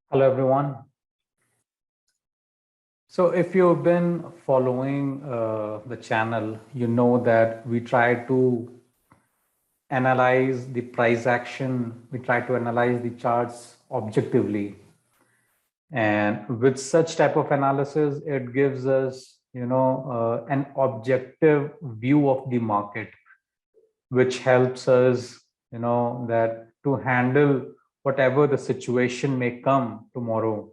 Hello, everyone. So if you've been following the channel, you know that we try to analyze the price action. We try to analyze the charts objectively. And with such type of analysis, it gives us, an objective view of the market, which helps us, that to handle whatever the situation may come tomorrow,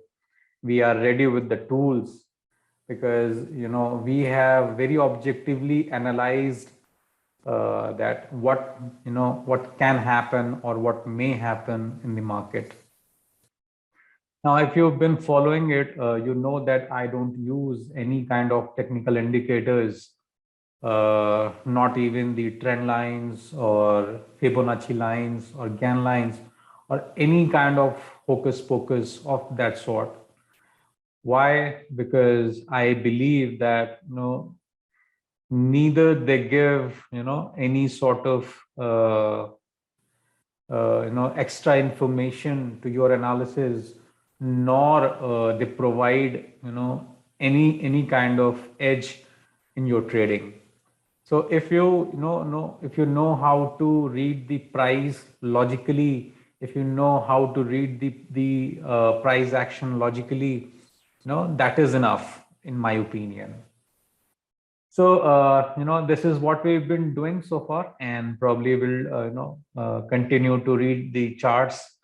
we are ready with the tools because we have very objectively analyzed that what can happen or what may happen in the market. Now, if you've been following it, you know that I don't use any kind of technical indicators, not even the trend lines or Fibonacci lines or Gann lines or any kind of hocus pocus of that sort. Why? Because I believe that neither they give any sort of extra information to your analysis, nor they provide any kind of edge in your trading. So if you know how to read the price logically, if you know how to read the price action logically, that is enough in my opinion. So this is what we've been doing so far, and probably will continue to read the charts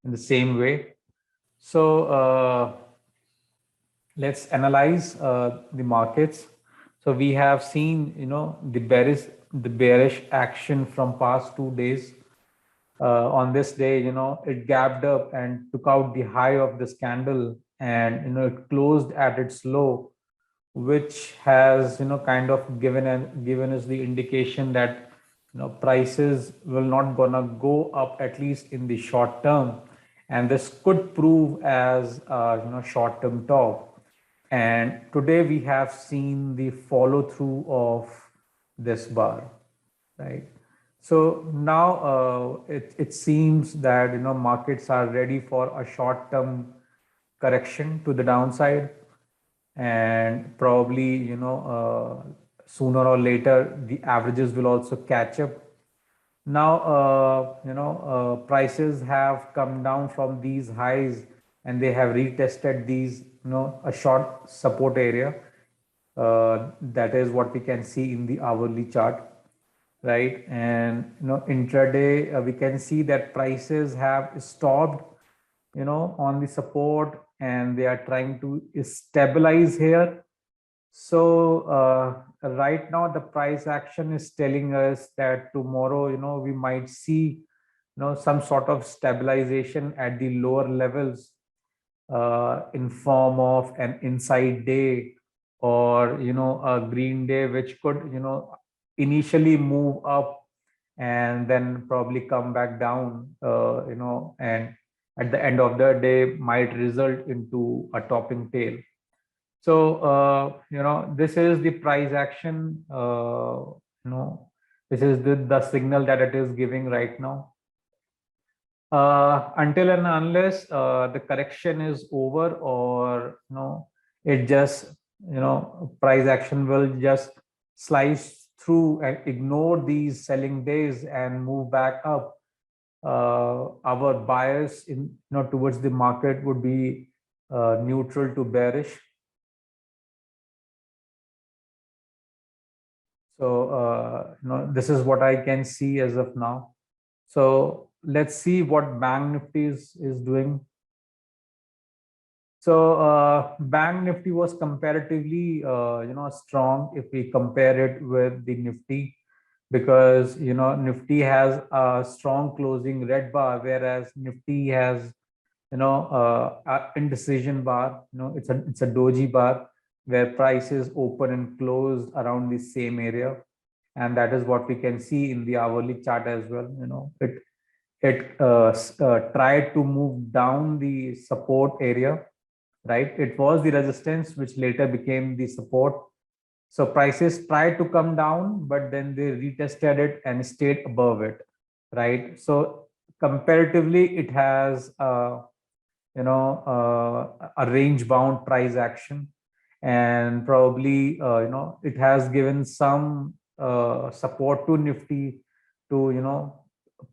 in the same way. So let's analyze the markets. So we have seen the bearish action from past 2 days. On this day, it gapped up and took out the high of this candle, and it closed at its low, which has kind of given us the indication that prices will not gonna go up, at least in the short term, and this could prove as short term top. And today we have seen the follow through of this bar, right? So now it seems that markets are ready for a short term correction to the downside, and probably sooner or later the averages will also catch up. Now prices have come down from these highs, and they have retested these a short support area. That is what we can see in the hourly chart, right? And intraday, we can see that prices have stopped on the support, and they are trying to stabilize here. So right now the price action is telling us that tomorrow we might see some sort of stabilization at the lower levels, in form of an inside day, or a green day, which could initially move up and then probably come back down, and at the end of the day might result into a topping tail. So this is the price action. This is the signal that it is giving right now. Until and unless the correction is over, or it just price action will just slice through and ignore these selling days and move back up, our bias in towards the market would be neutral to bearish. So this is what I can see as of now. So let's see what Bank Nifty is doing. So Bank Nifty was comparatively strong if we compare it with the Nifty, because Nifty has a strong closing red bar, whereas Nifty has a indecision bar. It's a doji bar, where prices open and close around the same area, and that is what we can see in the hourly chart as well. It tried to move down the support area, right? It was the resistance which later became the support. So prices tried to come down, but then they retested it and stayed above it, right? So comparatively, it has a range bound price action, and probably it has given some support to Nifty to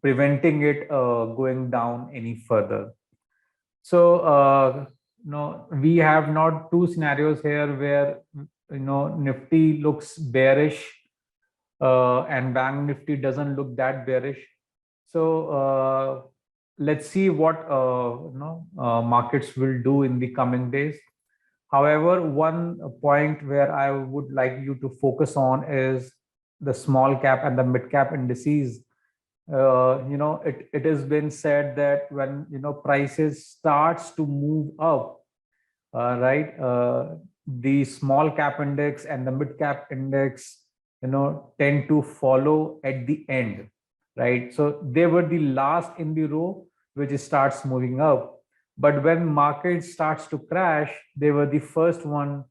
preventing it going down any further. So we have not two scenarios here where Nifty looks bearish and Bank Nifty doesn't look that bearish. So let's see what markets will do in the coming days. However, one point where I would like you to focus on is the small cap and the mid cap indices. It has been said that when prices starts to move up, right, the small cap index and the mid cap index tend to follow at the end, right? So they were the last in the row which starts moving up, but when market starts to crash, they were the first one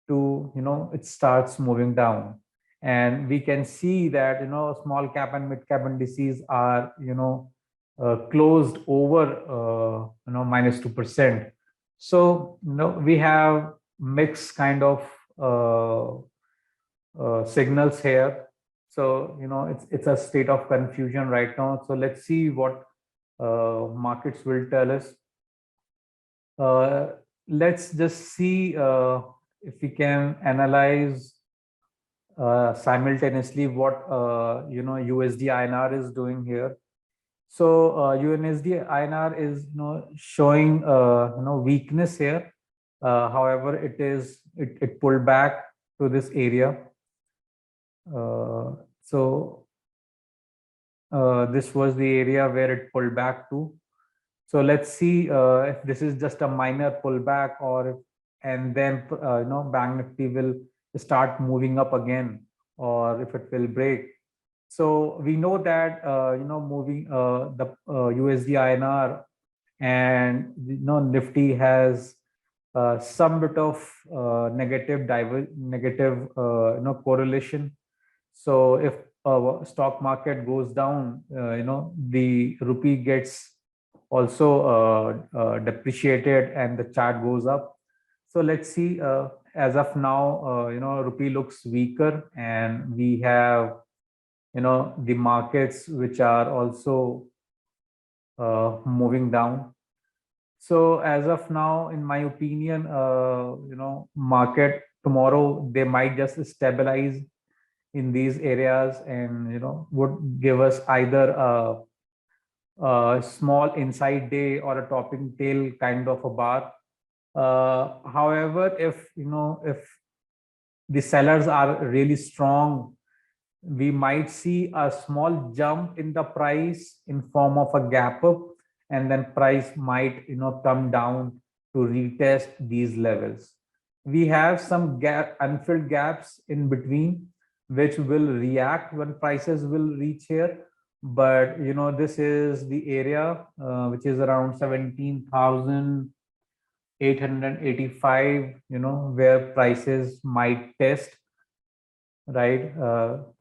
to it starts moving down. And we can see that small cap and mid cap indices are closed over -2%. So we have mixed kind of signals here. So it's a state of confusion right now. So let's see what markets will tell us. Let's just see if we can analyze simultaneously what USD INR is doing here. So USD INR is showing weakness here. However, it pulled back to this area. So this was the area where it pulled back to. So let's see if this is just a minor pullback, or and then Bank Nifty will start moving up again, or if it will break. So we know that moving the USD INR and Nifty has some bit of negative correlation. So if stock market goes down, the rupee gets also depreciated and the chart goes up. So let's see. As of now, rupee looks weaker, and we have the markets which are also moving down. So as of now, in my opinion, market tomorrow, they might just stabilize in these areas, and would give us either a small inside day or a topping tail kind of a bar. However, if the sellers are really strong, we might see a small jump in the price in form of a gap up, and then price might come down to retest these levels. We have some unfilled gaps in between which will react when prices will reach here, but this is the area which is around 17,885, where prices might test, right?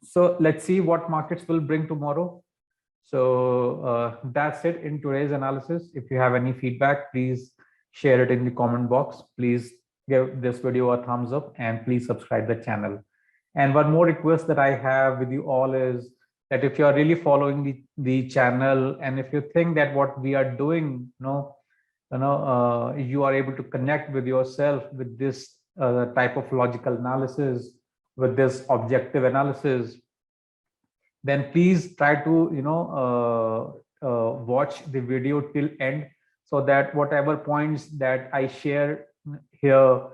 So let's see what markets will bring tomorrow. So that's it in today's analysis. If you have any feedback, please share it in the comment box. Please give this video a thumbs up, and please subscribe the channel. And one more request that I have with you all is that if you are really following the channel, and if you think that what we are doing, you are able to connect with yourself with this type of logical analysis, with this objective analysis, then please try to watch the video till end, so that whatever points that I share here,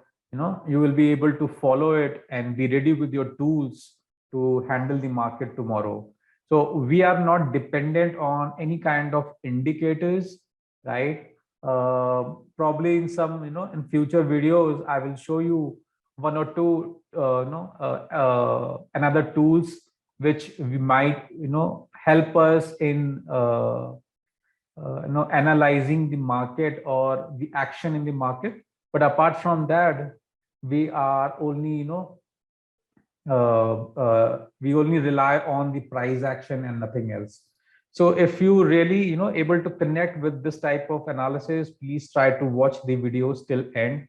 you will be able to follow it and be ready with your tools to handle the market tomorrow. So we are not dependent on any kind of indicators, right? Probably in some in future videos I will show you one or two another tools which we might help us in analyzing the market or the action in the market. But apart from that, we are only we only rely on the price action and nothing else. So if you really, able to connect with this type of analysis, please try to watch the videos till end.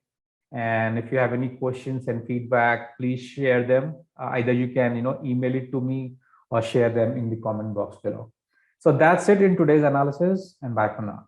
And if you have any questions and feedback, please share them. Either you can, email it to me or share them in the comment box below. So that's it in today's analysis, and bye for now.